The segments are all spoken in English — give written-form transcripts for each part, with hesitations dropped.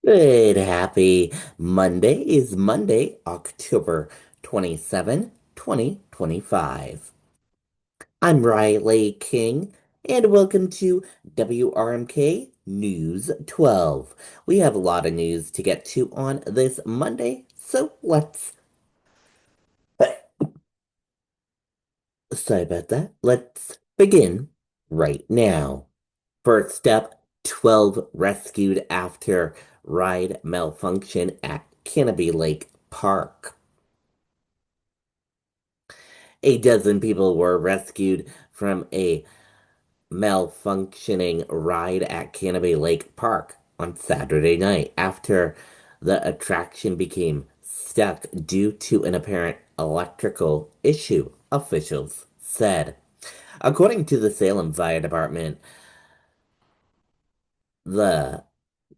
Good, happy Monday is Monday, October 27, 2025. I'm Riley King, and welcome to WRMK News 12. We have a lot of news to get to on this Monday, so sorry about that. Let's begin right now. First up, 12 rescued after ride malfunction at Canopy Lake Park. A dozen people were rescued from a malfunctioning ride at Canopy Lake Park on Saturday night after the attraction became stuck due to an apparent electrical issue, officials said. According to the Salem Fire Department, the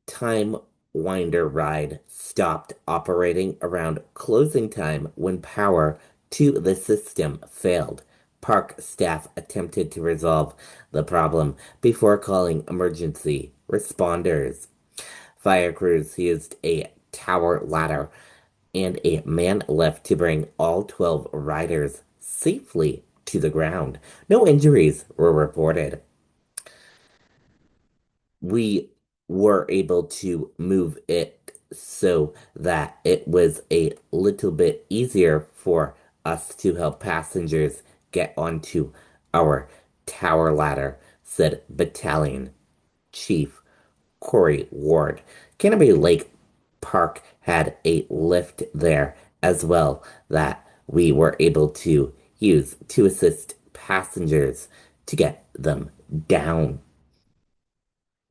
Time Winder ride stopped operating around closing time when power to the system failed. Park staff attempted to resolve the problem before calling emergency responders. Fire crews used a tower ladder and a man lift to bring all 12 riders safely to the ground. No injuries were reported. We were able to move it so that it was a little bit easier for us to help passengers get onto our tower ladder, said Battalion Chief Corey Ward. Canterbury Lake Park had a lift there as well that we were able to use to assist passengers to get them down.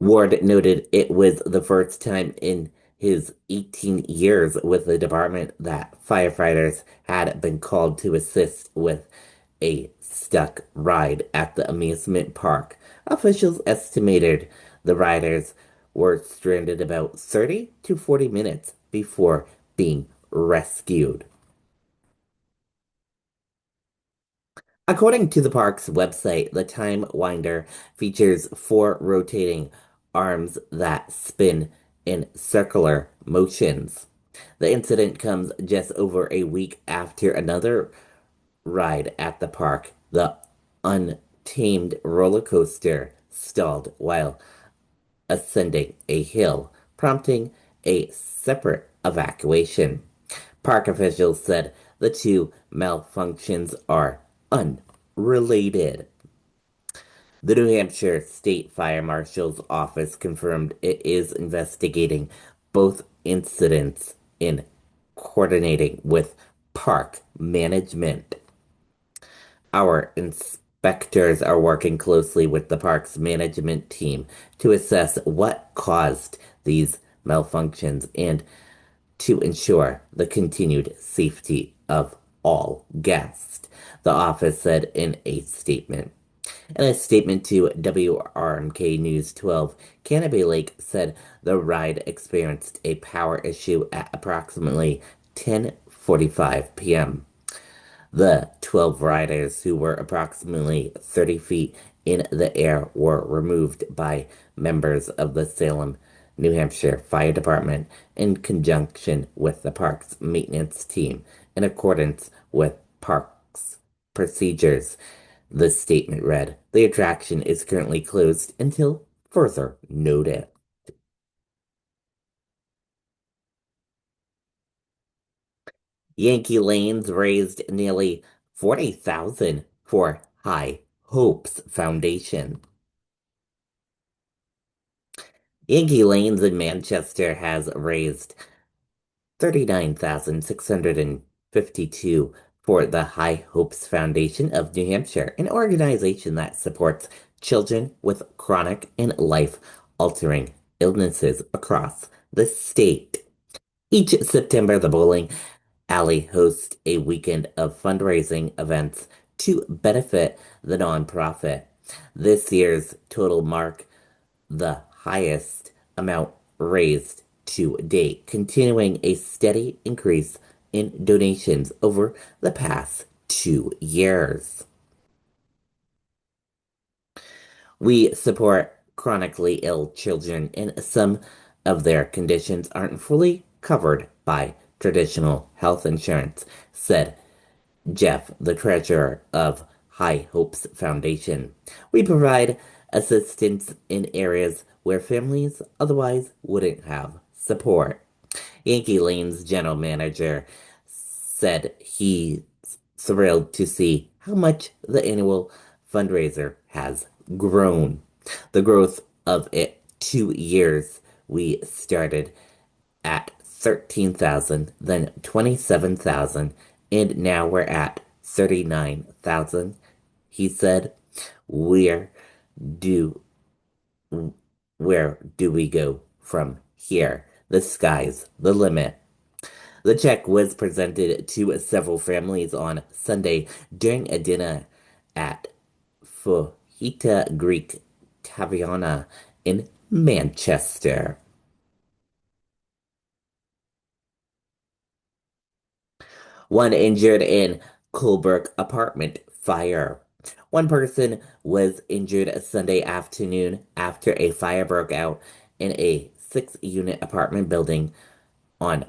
Ward noted it was the first time in his 18 years with the department that firefighters had been called to assist with a stuck ride at the amusement park. Officials estimated the riders were stranded about 30 to 40 minutes before being rescued. According to the park's website, the Time Winder features four rotating arms that spin in circular motions. The incident comes just over a week after another ride at the park, the Untamed roller coaster, stalled while ascending a hill, prompting a separate evacuation. Park officials said the two malfunctions are unrelated. The New Hampshire State Fire Marshal's office confirmed it is investigating both incidents in coordinating with park management. Our inspectors are working closely with the park's management team to assess what caused these malfunctions and to ensure the continued safety of all guests, the office said in a statement. In a statement to WRMK News 12, Canopy Lake said the ride experienced a power issue at approximately 10:45 p.m. The 12 riders, who were approximately 30 feet in the air, were removed by members of the Salem, New Hampshire Fire Department in conjunction with the park's maintenance team in accordance with park's procedures. The statement read, "The attraction is currently closed until further notice." Yankee Lanes raised nearly 40,000 for High Hopes Foundation. Yankee Lanes in Manchester has raised 39,652 for the High Hopes Foundation of New Hampshire, an organization that supports children with chronic and life-altering illnesses across the state. Each September, the bowling alley hosts a weekend of fundraising events to benefit the nonprofit. This year's total mark the highest amount raised to date, continuing a steady increase in donations over the past 2 years. We support chronically ill children in some of their conditions aren't fully covered by traditional health insurance, said Jeff, the treasurer of High Hopes Foundation. We provide assistance in areas where families otherwise wouldn't have support. Yankee Lane's general manager said he's thrilled to see how much the annual fundraiser has grown. The growth of it 2 years, we started at 13,000, then 27,000, and now we're at 39,000. He said, Where do where do we go from here? The sky's the limit. The check was presented to several families on Sunday during a dinner at Fajita Greek Taverna in Manchester. One injured in Colebrook apartment fire. One person was injured Sunday afternoon after a fire broke out in a six-unit apartment building on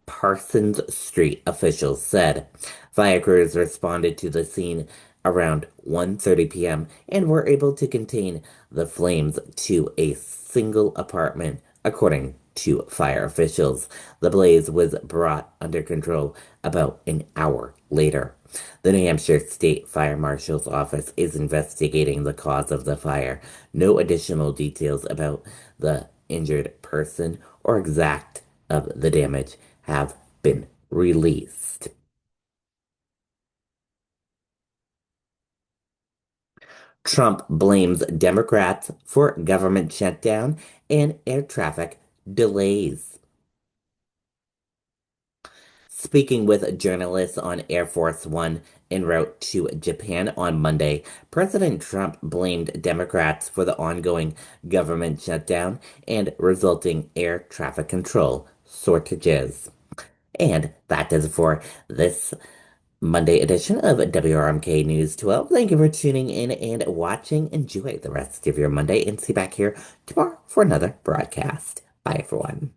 Parsons Street, officials said. Fire crews responded to the scene around 1:30 p.m. and were able to contain the flames to a single apartment, according to fire officials. The blaze was brought under control about an hour later. The New Hampshire State Fire Marshal's office is investigating the cause of the fire. No additional details about the injured person or exact of the damage have been released. Trump blames Democrats for government shutdown and air traffic delays. Speaking with journalists on Air Force One en route to Japan on Monday, President Trump blamed Democrats for the ongoing government shutdown and resulting air traffic control shortages. And that does it for this Monday edition of WRMK News 12. Thank you for tuning in and watching. Enjoy the rest of your Monday and see you back here tomorrow for another broadcast. Bye, everyone.